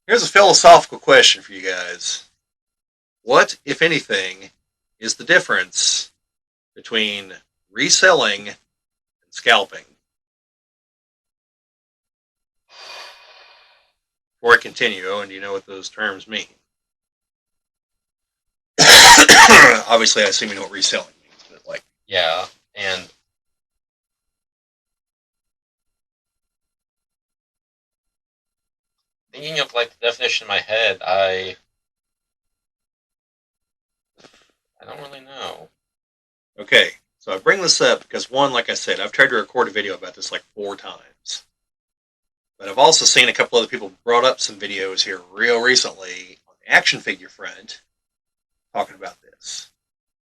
Here's a philosophical question for you guys. What, if anything, is the difference between reselling and scalping? Before I continue, Owen, do you know what those terms mean? Obviously, I assume you know what reselling means, but like, Yeah, and thinking of like the definition in my head, I don't really know. okay, so I bring this up because one, like I said, I've tried to record a video about this like 4 times. But I've also seen a couple other people brought up some videos here real recently on the action figure front talking about this.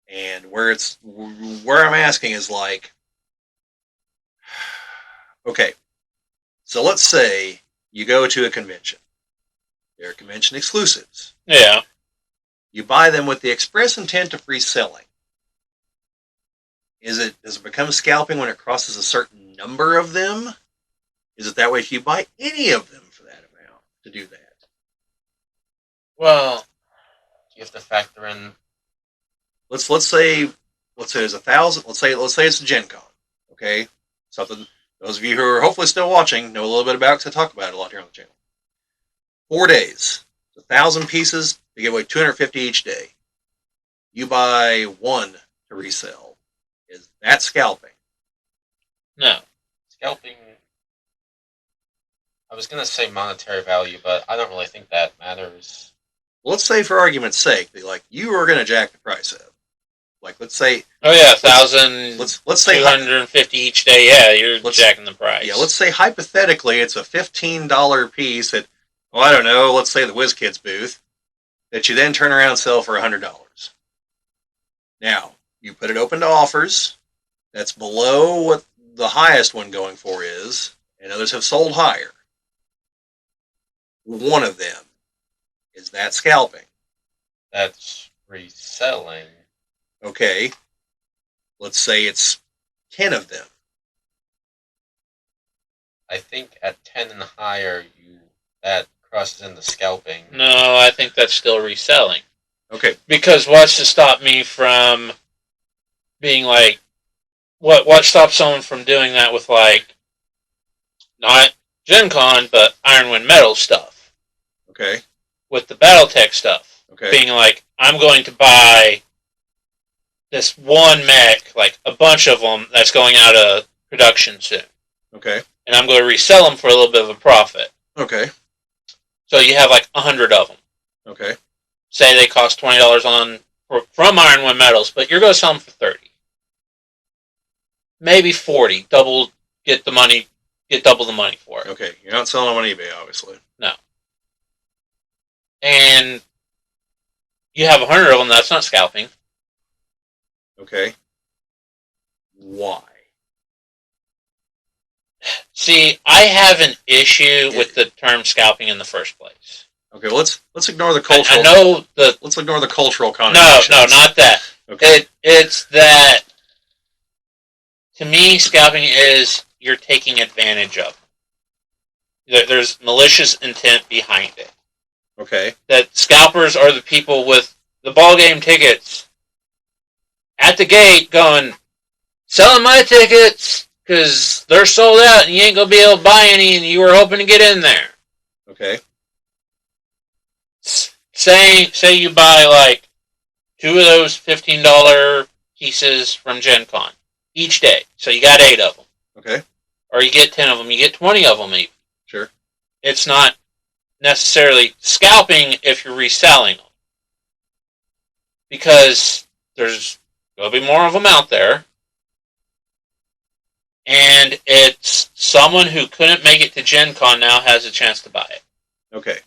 And where I'm asking is like, okay, so let's say you go to a convention. They're convention exclusives. Yeah. You buy them with the express intent of reselling. Does it become scalping when it crosses a certain number of them? Is it that way if you buy any of them for that amount to do that? Well, you have to factor in. Let's say there's 1,000. Let's say it's a Gen Con. Okay, something those of you who are hopefully still watching know a little bit about because I talk about it a lot here on the channel. 4 days, 1,000 pieces. They give away 250 each day. You buy one to resell. Is that scalping? No. Scalping. I was going to say monetary value, but I don't really think that matters. Well, let's say for argument's sake that like you are going to jack the price up. Like let's say. Oh yeah, 1,000. Let's say 250 each day. Yeah, you're jacking the price. Yeah, let's say hypothetically it's a $15 piece at, well, I don't know, let's say the WizKids booth that you then turn around and sell for $100. Now you put it open to offers. That's below what the highest one going for is, and others have sold higher. One of them, is that scalping? That's reselling. Okay, let's say it's 10 of them. I think at 10 and higher, that crosses into scalping. No, I think that's still reselling. Okay. Because what's to stop me from being like, what stops someone from doing that with like, not Gen Con, but Ironwind Metal stuff? Okay. With the Battletech stuff. Okay. Being like, I'm going to buy this one mech, like a bunch of them, that's going out of production soon. Okay. And I'm going to resell them for a little bit of a profit. Okay. So you have like 100 of them. Okay. Say they cost $20 from Ironwind Metals, but you're going to sell them for 30. Maybe 40. Get double the money for it. Okay. You're not selling them on eBay, obviously. No. And you have 100 of them, that's not scalping. Okay. Why? See, I have an issue with the term scalping in the first place. Okay, well, let's ignore the cultural. I know let's ignore the cultural connotations. No, not that. Okay. It's that, to me, scalping is you're taking advantage of. There's malicious intent behind it. Okay. That scalpers are the people with the ball game tickets at the gate going, selling my tickets because they're sold out and you ain't going to be able to buy any and you were hoping to get in there. Okay. Say you buy like 2 of those $15 pieces from Gen Con each day. So you got 8 of them. Okay. Or you get 10 of them, you get 20 of them even. Sure. It's not necessarily scalping if you're reselling them. Because there's going to be more of them out there. And it's someone who couldn't make it to Gen Con now has a chance to buy it. Okay.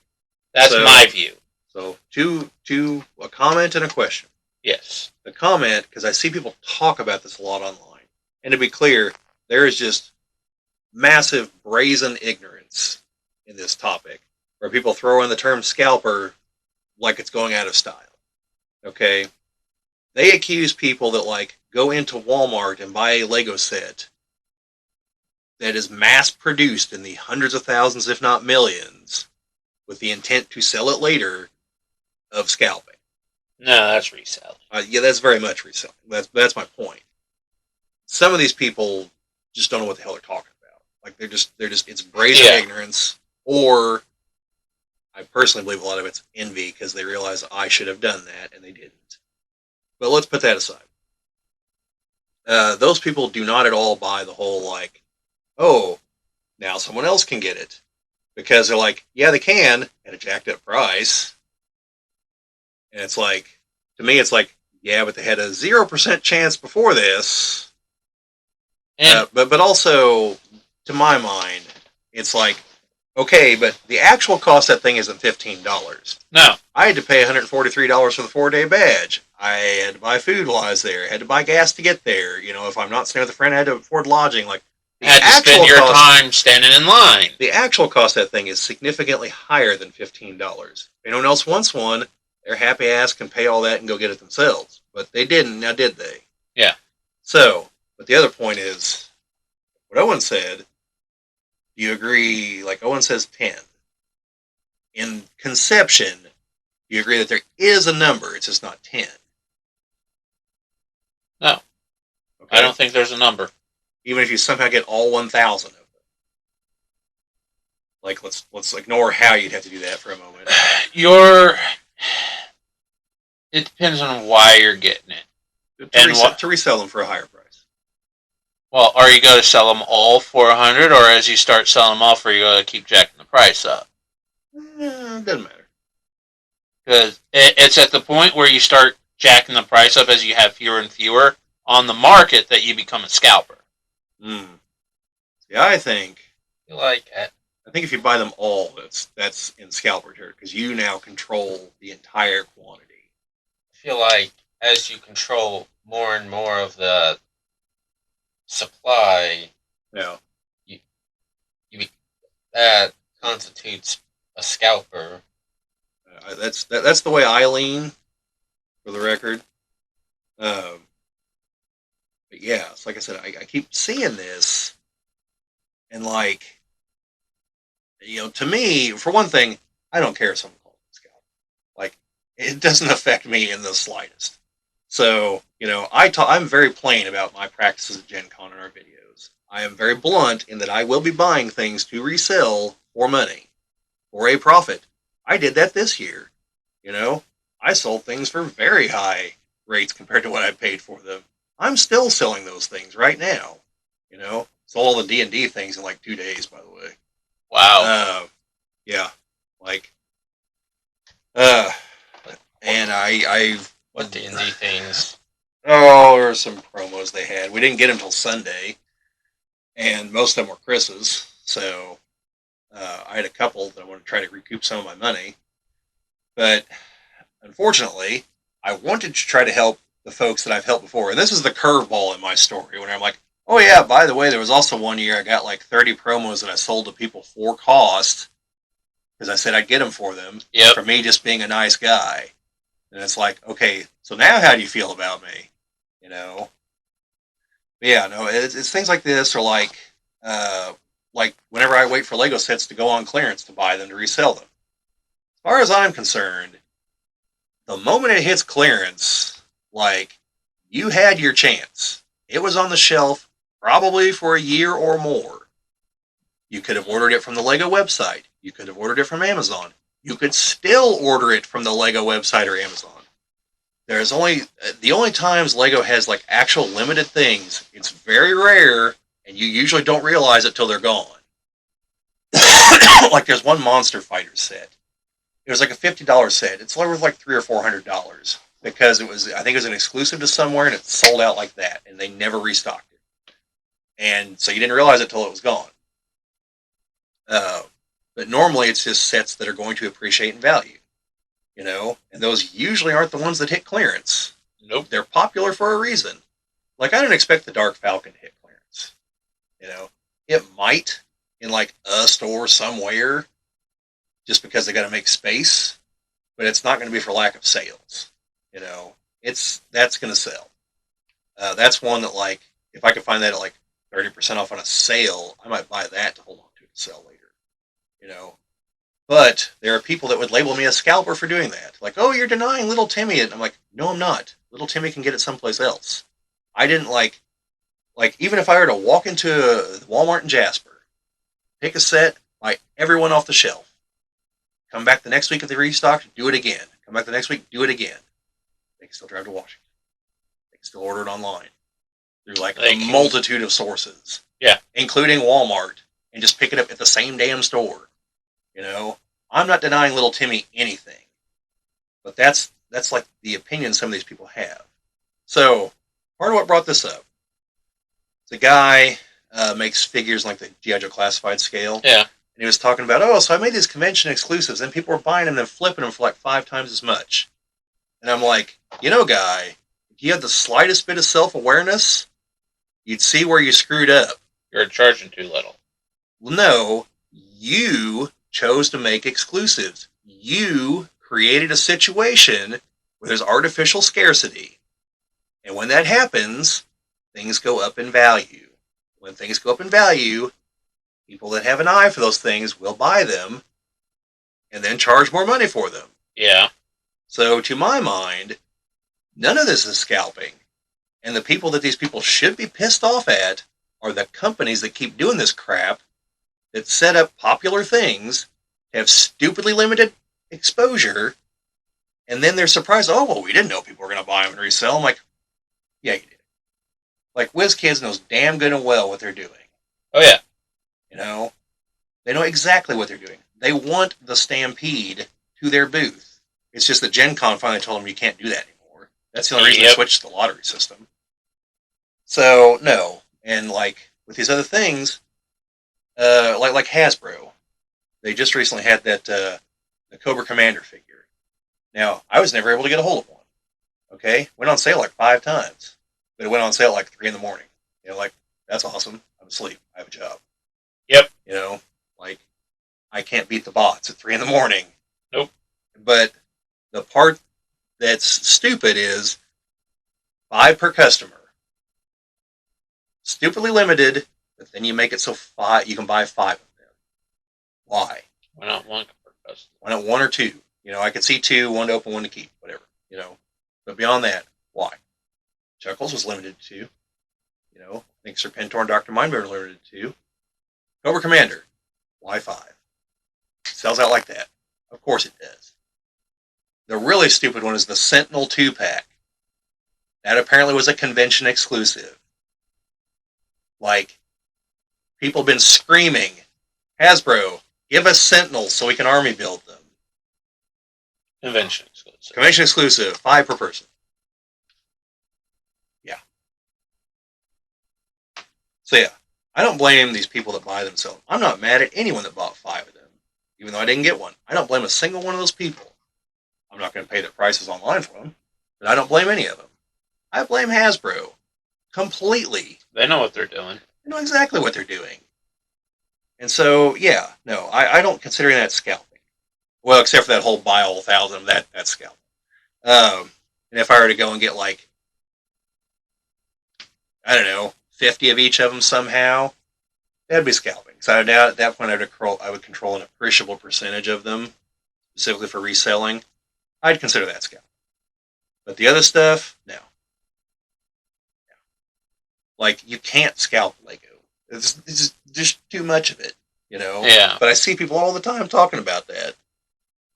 That's my view. So, a comment and a question. Yes. The comment, because I see people talk about this a lot online. And to be clear, there is just massive brazen ignorance in this topic, where people throw in the term scalper like it's going out of style. Okay? They accuse people that, like, go into Walmart and buy a Lego set that is mass-produced in the hundreds of thousands, if not millions, with the intent to sell it later of scalping. No, that's reselling. Yeah, that's very much reselling. That's my point. Some of these people just don't know what the hell they're talking about. Like they're just it's brazen ignorance, or I personally believe a lot of it's envy because they realize I should have done that and they didn't. But let's put that aside. Those people do not at all buy the whole like, oh, now someone else can get it, because they're like, yeah, they can at a jacked up price, and it's like, to me, it's like, yeah, but they had a 0% chance before this. And But also, to my mind, it's like, okay, but the actual cost of that thing isn't $15. no, I had to pay $143 for the 4-day badge. I had to buy food while I was there. I had to buy gas to get there. You know, if I'm not staying with a friend, I had to afford lodging. Like, the had to actual spend your cost, time standing in line. the actual cost of that thing is significantly higher than $15. If anyone else wants one, their happy ass can pay all that and go get it themselves. But they didn't. Now, did they? Yeah. So, but the other point is, what Owen said, do you agree? Like, Owen says 10. In conception, do you agree that there is a number? It's just not 10. No. Okay? I don't think there's a number. Even if you somehow get all 1,000 of them. Like, let's ignore how you'd have to do that for a moment. It depends on why you're getting it. To resell them for a higher price. Well, are you going to sell them all for 100, or as you start selling them off, are you going to keep jacking the price up? Doesn't matter. Because it's at the point where you start jacking the price up as you have fewer and fewer on the market that you become a scalper. Yeah, I think if you buy them all, that's in scalper territory, because you now control the entire quantity. I feel like as you control more and more of the supply, Yeah. that constitutes a scalper. That's the way I lean, for the record. But yeah, it's like I said, I keep seeing this, and like, you know, to me, for one thing, I don't care if someone calls me a scalper. Like, it doesn't affect me in the slightest. So, you know, I'm very plain about my practices at Gen Con in our videos. I am very blunt in that I will be buying things to resell for money, for a profit. I did that this year. You know, I sold things for very high rates compared to what I paid for them. I'm still selling those things right now. You know, sold all the D&D things in like 2 days, by the way. Wow. Yeah, like, and What D&D things? oh, there were some promos they had. We didn't get them until Sunday, and most of them were Chris's. So I had a couple that I wanted to try to recoup some of my money, but unfortunately, I wanted to try to help the folks that I've helped before. And this is the curveball in my story when I'm like, oh yeah, by the way, there was also one year I got like 30 promos that I sold to people for cost because I said I'd get them for them. Yep. For me just being a nice guy. And it's like, okay, so now how do you feel about me? You know? But yeah, no, it's things like this, or like whenever I wait for Lego sets to go on clearance to buy them to resell them. As far as I'm concerned, the moment it hits clearance, like, you had your chance. It was on the shelf probably for a year or more. You could have ordered it from the Lego website. You could have ordered it from Amazon. You could still order it from the Lego website or Amazon. There's the only times Lego has like actual limited things, it's very rare, and you usually don't realize it till they're gone. Like there's one Monster Fighter set. It was like a $50 set. It's worth like $300 or $400 because I think it was an exclusive to somewhere, and it sold out like that, and they never restocked it. And so you didn't realize it till it was gone. But normally it's just sets that are going to appreciate in value, you know, and those usually aren't the ones that hit clearance. Nope. They're popular for a reason. Like, I didn't expect the Dark Falcon to hit clearance. You know, it might in like a store somewhere, just because they got to make space, but it's not going to be for lack of sales. You know, that's going to sell. That's one that, like, if I could find that at like 30% off on a sale, I might buy that to hold on to sell later. You know, But there are people that would label me a scalper for doing that. Like, oh, you're denying little Timmy it. I'm like, no, I'm not. Little Timmy can get it someplace else. I didn't even if I were to walk into Walmart in Jasper, pick a set, buy everyone off the shelf, come back the next week if they restock, do it again. Come back the next week, do it again. They can still drive to Washington. They can still order it online through a multitude of sources. Yeah. Including Walmart, and just pick it up at the same damn store. I'm not denying little Timmy anything. But that's like the opinion some of these people have. So, part of what brought this up, the guy makes figures like the G.I. Joe Classified scale. Yeah. And he was talking about, so I made these convention exclusives, and people were buying them and flipping them for like 5 times as much. And I'm like, guy, if you had the slightest bit of self-awareness, you'd see where you screwed up. You're charging too little. Well, no, you chose to make exclusives. You created a situation where there's artificial scarcity. And when that happens, things go up in value. When things go up in value, people that have an eye for those things will buy them and then charge more money for them. Yeah. So, to my mind, none of this is scalping. And the people that these people should be pissed off at are the companies that keep doing this crap, that set up popular things, have stupidly limited exposure, and then they're surprised, we didn't know people were going to buy them and resell them. Like, yeah, you did. Like, WizKids knows damn good and well what they're doing. Oh, yeah. They know exactly what they're doing. They want the Stampede to their booth. It's just that Gen Con finally told them you can't do that anymore. That's the only reason they switched to the lottery system. So, no. And, with these other things, like Hasbro, they just recently had that the Cobra Commander figure. Now, I was never able to get a hold of one. Okay? Went on sale 5 times. But it went on sale 3 in the morning. That's awesome. I'm asleep. I have a job. Yep. I can't beat the bots at 3 in the morning. Nope. But the part that's stupid is 5 per customer. Stupidly limited, but then you make it so you can buy 5 of them. Why? Why not 1 per customer? Why not 1 or 2? I could see 2, 1 to open, 1 to keep, whatever. But beyond that, why? Chuckles was limited to 2. I think Serpentor and Dr. Mindbender were limited to 2. Cobra Commander, why 5? Sells out like that. Of course it does. The really stupid one is the Sentinel 2-pack. That apparently was a convention exclusive. People have been screaming, Hasbro, give us Sentinels so we can army build them. Convention exclusive. Convention exclusive, 5 per person. Yeah. So yeah, I don't blame these people that buy themselves. I'm not mad at anyone that bought 5 of them, even though I didn't get one. I don't blame a single one of those people. I'm not going to pay their prices online for them, but I don't blame any of them. I blame Hasbro completely. They know what they're doing. They know exactly what they're doing. And so, yeah, no, I don't consider that scalping. Well, except for that whole buy all 1,000, that's scalping. And if I were to go and get 50 of each of them somehow, that'd be scalping. So at that point, I would control an appreciable percentage of them, specifically for reselling. I'd consider that scalping. But the other stuff, no. You can't scalp Lego. It's just too much of it, Yeah. But I see people all the time talking about that.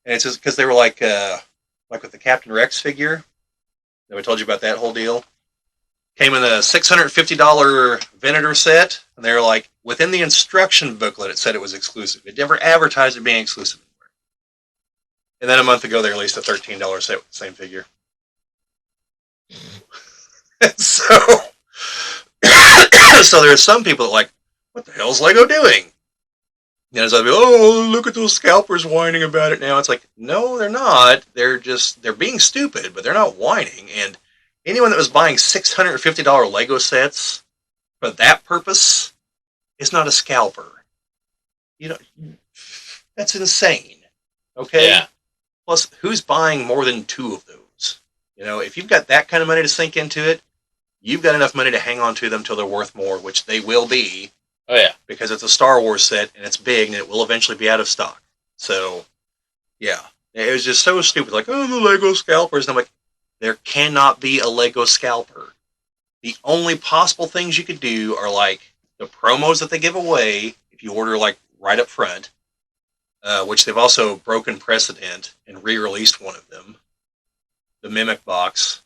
And it's just because they were like with the Captain Rex figure, that I told you about that whole deal. Came in a $650 Venator set, and they were within the instruction booklet, it said it was exclusive. It never advertised it being exclusive anywhere. And then a month ago, they released a $13 set with the same figure. So there's some people that what the hell's Lego doing? And it's look at those scalpers whining about it now. It's no, they're not. They're being stupid, but they're not whining. And anyone that was buying $650 Lego sets for that purpose is not a scalper. That's insane. Okay? Yeah. Plus, who's buying more than 2 of those? If you've got that kind of money to sink into it, you've got enough money to hang on to them till they're worth more, which they will be. Oh, yeah. Because it's a Star Wars set, and it's big, and it will eventually be out of stock. So, yeah. It was just so stupid. Like, oh, the Lego scalpers. And I'm like, there cannot be a Lego scalper. The only possible things you could do are like the promos that they give away if you order like right up front, which they've also broken precedent and re-released one of them. The Mimic box.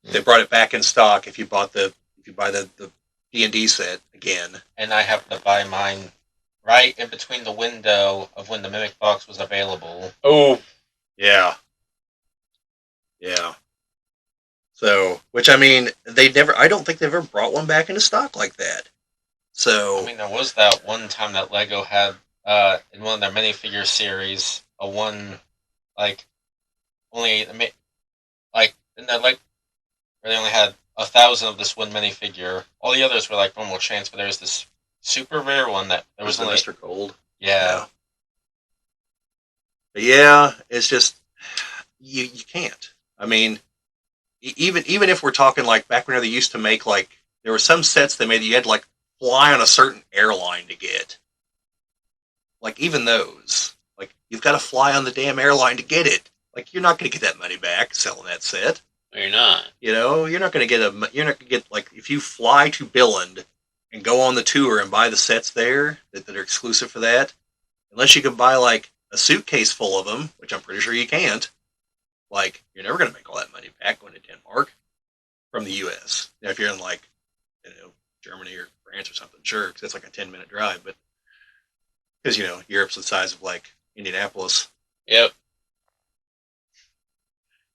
They brought it back in stock if you buy the D&D set again. And I happened to buy mine right in between the window of when the Mimic box was available. Oh, Yeah. Yeah. So, which I mean, I don't think they've ever brought one back into stock like that. So, I mean, there was that one time that Lego had, in one of their minifigure series, a one, like, only, like, in that, like, where they only had 1,000 of this one minifigure. All the others were, like, normal chance, but there was this super rare one that there was the only... Mr. Cold. Yeah. But yeah, it's just, you can't. I mean, even if we're talking like back when they used to make like, there were some sets they made that you had to like fly on a certain airline to get. Like even those, like you've got to fly on the damn airline to get it. Like you're not going to get that money back selling that set. no, you're not. You know, you're not going to get like if you fly to Billund and go on the tour and buy the sets there that are exclusive for that, unless you can buy like a suitcase full of them, which I'm pretty sure you can't. Like you're never going to make all that money back going to Denmark from the U.S. Now, if you're in like Germany or France or something, sure, because that's like a 10-minute drive, but because Europe's the size of like Indianapolis. Yep.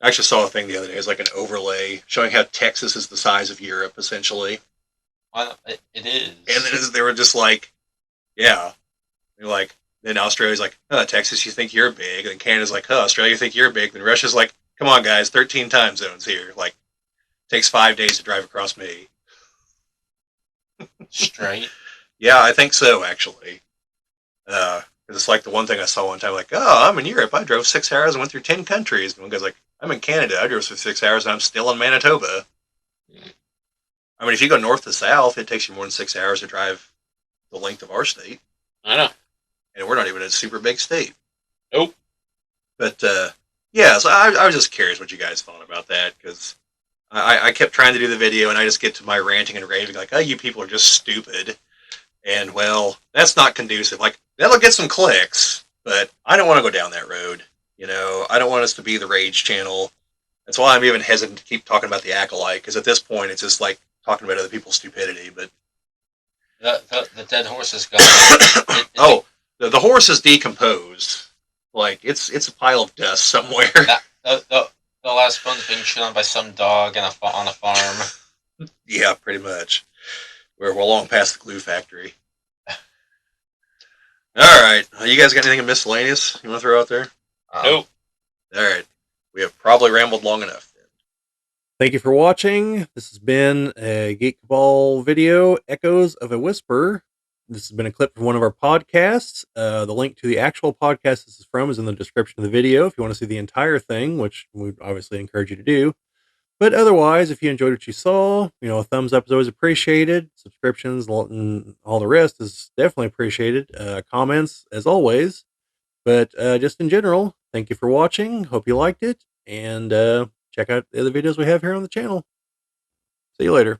I actually saw a thing the other day. It was like an overlay showing how Texas is the size of Europe, essentially. Well, it is. And then they were just like, yeah. They're like, then Australia's like, Texas, you think you're big. And Canada's like, Australia, you think you're big. Then Russia's like, come on, guys, 13 time zones here. Like, takes 5 days to drive across me. Straight? Yeah, I think so, actually. Because it's like the one thing I saw one time, like, I'm in Europe. I drove 6 hours and went through 10 countries. And one guy's like, I'm in Canada. I drove for 6 hours and I'm still in Manitoba. I mean, if you go north to south, it takes you more than 6 hours to drive the length of our state. I know. And we're not even a super big state. Nope. But, yeah, so I was just curious what you guys thought about that, because I kept trying to do the video, and I just get to my ranting and raving, like, you people are just stupid. And, well, that's not conducive. Like, that'll get some clicks, but I don't want to go down that road. I don't want us to be the rage channel. That's why I'm even hesitant to keep talking about the Acolyte, because at this point, it's just like talking about other people's stupidity. But The dead horse is gone. The horse is decomposed. Like, it's a pile of dust somewhere. The last one's being chewed on by some dog on a farm. Yeah, pretty much. We're long past the glue factory. All right. You guys got anything miscellaneous you want to throw out there? Nope. All right. We have probably rambled long enough then. Thank you for watching. This has been a Geek Cabal video, Echoes of a Whisper. This has been a clip from one of our podcasts. The link to the actual podcast this is from is in the description of the video if you want to see the entire thing, which we obviously encourage you to do. But otherwise, if you enjoyed what you saw, a thumbs up is always appreciated. Subscriptions and all the rest is definitely appreciated. Comments, as always. But just in general, thank you for watching. Hope you liked it. And check out the other videos we have here on the channel. See you later.